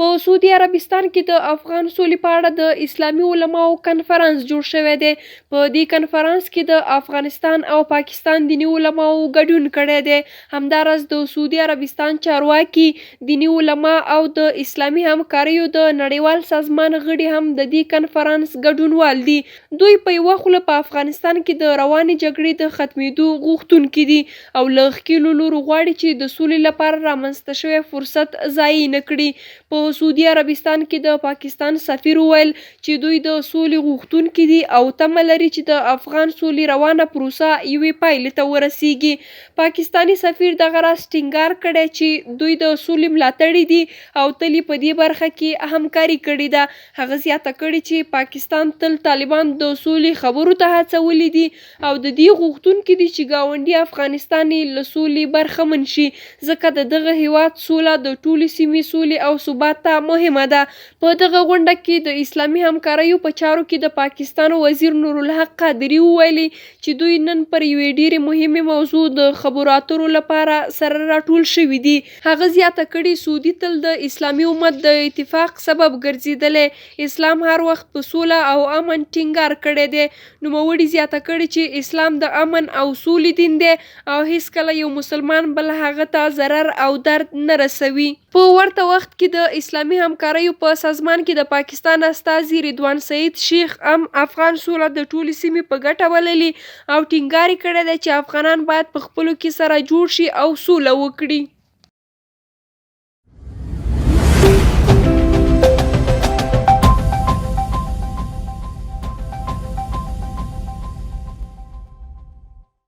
په سعودي عربستان کې د افغان سولې په اړه د اسلامي علماو کنفرانس جوړ شوی دی. په دې کنفرانس کې د افغانستان او پاکستان دیني علماو ګډون کړی دی. همداراز د سعودي عربستان چارواکي، دیني علما او د اسلامي همکاریو د نړیوال سازمان غړي هم د دې کنفرانس ګډونوال دي. دوی په یوه خوله په افغانستان کې د روانې جګړې د ختمېدو غوښتونکي دي او له ښکېلو لورو غواړي چې د سولې لپاره رامنځته شوی فرصت ضایع نه کړي. په سعودي عربستان کې د پاکستان سفیر وویل چې دوی د سولې غوښتونکي دي او تمه لري چې د افغان سولې روانه پروسه یوې پایلې ته ورسیږي. پاکستاني سفیر دغه راز ټینګار کړی چې دوی د سولې ملاتړي دي او تل په دې برخه کې همکاري کړې ده. هغه زیاته کړې چې پاکستان تل طالبان د سولې خبرو ته هڅولي دي او د دې غوښتونکي دي چې ګاونډي افغانستان له سولې برخمن شي، ځکه د دغه هیواد سوله د ټولې سیمې سولې او ثبات ته مهمه ده. په دغه غونډه کې د اسلامي همکاریو په چارو کې د پاکستان وزیر نورالحق قادري وویلي چې دوی نن پر یوې ډېرې مهمې موضوع د خبرو اترو لپاره سره راټول شوي دي. هغه زیاته کړې سعودي تل د اسلامي امت د اتفاق سبب ګرځېدلی. اسلام هر وخت په سوله او امن ټینګار کړی دی. نوموړي زیاته کړې چې اسلام د امن او سولې دین دی او هیڅکله یو مسلمان بل هغه ته ضرر او درد نه رسوي. په ورته وخت کې د اسلامي همکاریو په سازمان کې د پاکستان استازي رضوان سعید شیخ افغان سوله د ټولې سیمې په ګټه بللي او ټینګار کړی دی چې افغانان باید په خپلو کې سره جوړ شي او سوله وکړي.